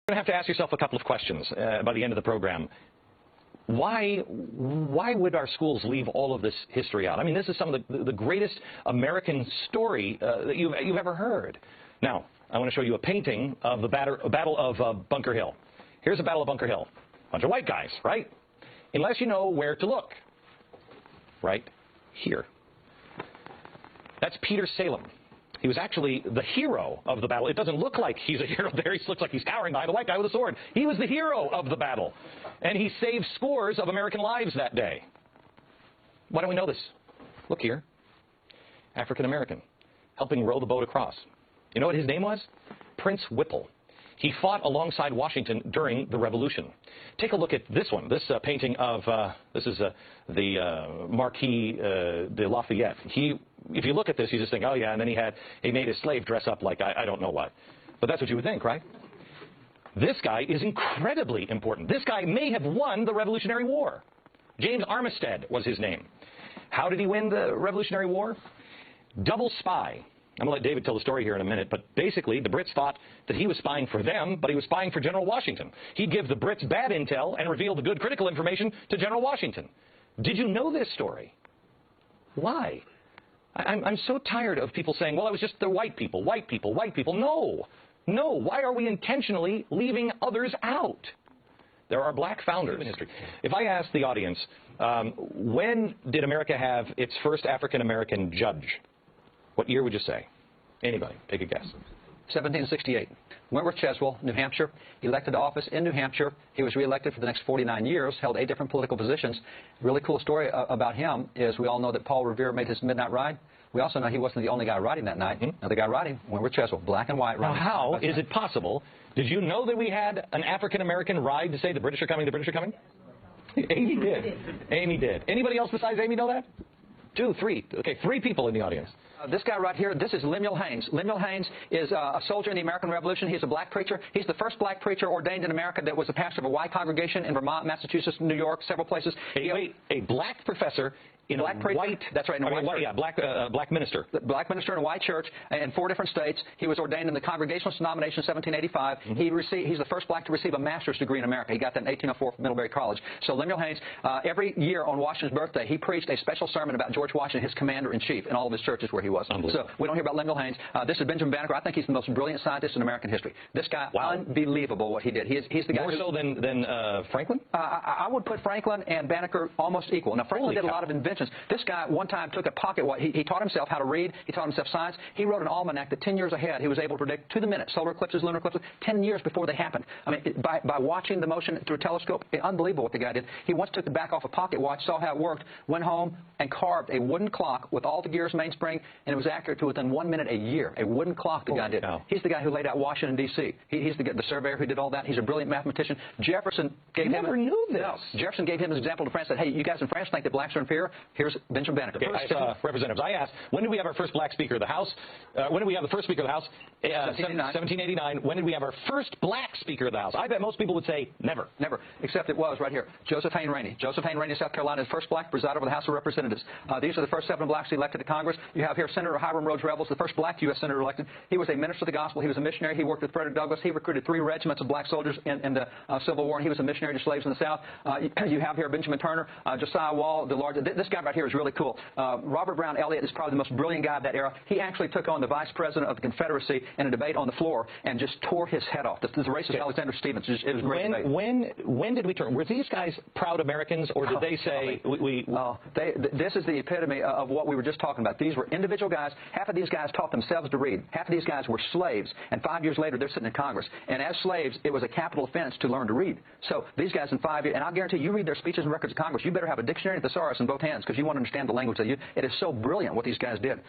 You're going to have to ask yourself a couple of questions by the end of the program. Why would our schools leave all of this history out? I mean, this is some of the greatest American story that you've ever heard. Now, I want to show you a painting of the Battle of Bunker Hill. Here's the Battle of Bunker Hill. Bunch of white guys, right? Unless you know where to look. Right here. That's Peter Salem. He was actually the hero of the battle. It doesn't look like he's a hero there. He looks like he's cowering behind the white guy with a sword. He was the hero of the battle. And he saved scores of American lives that day. Why don't we know this? Look here. African American. Helping row the boat across. You know what his name was? Prince Whipple. He fought alongside Washington during the Revolution. Take a look at this one. This painting of, this is the Marquis de Lafayette. If you look at this, you just think, oh yeah, and then he made his slave dress up like I don't know what. But that's what you would think, right? This guy is incredibly important. This guy may have won the Revolutionary War. James Armistead was his name. How did he win the Revolutionary War? Double spy. I'm going to let David tell the story here in a minute, but basically the Brits thought that he was spying for them, but he was spying for General Washington. He'd give the Brits bad intel and reveal the good critical information to General Washington. Did you know this story? Why? I'm so tired of people saying, well, it was just the white people, white people, white people. No. No. Why are we intentionally leaving others out? There are black founders in history. If I ask the audience, when did America have its first African-American judge? What year would you say? Anybody, take a guess. 1768. Wentworth Cheswell, New Hampshire, elected to office in New Hampshire. He was reelected for the next 49 years, held 8 different political positions. Really cool story about him is we all know that Paul Revere made his midnight ride. We also know he wasn't the only guy riding that night. Now, the guy riding, Wentworth Cheswell, black and white riding. Now, how is it possible? Did you know that we had an African-American ride to say the British are coming, the British are coming? Amy did. Amy did. Anybody else besides Amy know that? 2, 3. Okay, 3 people in the audience. This guy right here, this is Lemuel Haynes. Lemuel Haynes is a soldier in the American Revolution. He's a black preacher. He's the first black preacher ordained in America that was a pastor of a white congregation in Vermont, Massachusetts, New York, several places. A black professor in black a white, that's right, in a white church. Yeah, black minister. Black minister in a white church in 4 different states. He was ordained in the Congregationalist denomination in 1785. He's the first black to receive a master's degree in America. He got that in 1804 from Middlebury College. So Lemuel Haynes, every year on Washington's birthday, he preached a special sermon about George Washington, his commander-in-chief, in all of his churches where he was. So we don't hear about Lemuel Haynes. This is Benjamin Banneker. I think he's the most brilliant scientist in American history. This guy, unbelievable what he did. He's the guy more so than Franklin? I would put Franklin and Banneker almost equal. Now, Franklin did a lot of inventions. This guy one time took a pocket watch. He taught himself how to read. He taught himself science. He wrote an almanac that 10 years ahead he was able to predict to the minute solar eclipses, lunar eclipses, 10 years before they happened. I mean, by watching the motion through a telescope, unbelievable what the guy did. He once took the back off a pocket watch, saw how it worked, went home and carved a wooden clock with all the gears, mainspring, and it was accurate to within 1 minute a year. A wooden clock the guy did. He's the guy who laid out Washington, D.C. He's the surveyor who did all that. He's a brilliant mathematician. Jefferson gave him... Never knew this. No. Jefferson gave him an example to France, said, hey, you guys in France think that blacks are inferior? Here's Benjamin Banneker. Okay, Representatives, I asked, when did we have our first black Speaker of the House? When did we have the first Speaker of the House? 1789. When did we have our first black Speaker of the House? I bet most people would say never. Never, except it was right here. Joseph Hayne Rainey. Joseph Hayne Rainey, South Carolina, is the first black to preside over the House of Representatives. These are the first 7 blacks elected to Congress. You have here Senator Hiram Rhodes Revels, the first black U.S. Senator elected. He was a minister of the gospel. He was a missionary. He worked with Frederick Douglass. He recruited 3 regiments of black soldiers in the Civil War, and he was a missionary to slaves in the South. You have here Benjamin Turner, Josiah Wall, the large. This guy right here is really cool. Robert Brown Elliott is probably the most brilliant guy of that era. He actually took on the vice president of the Confederacy in a debate on the floor and just tore his head off. This is the racist Alexander Stephens. It was a great debate. When did we turn? Were these guys proud Americans, or did they say this is the epitome of what we were just talking about. These were individual guys. Half of these guys taught themselves to read. Half of these guys were slaves, and 5 years later they're sitting in Congress. And as slaves, it was a capital offense to learn to read. So these guys in 5 years, and I'll guarantee you read their speeches and records of Congress, you better have a dictionary and thesaurus in both hands because you want to understand the language they use. It is so brilliant what these guys did.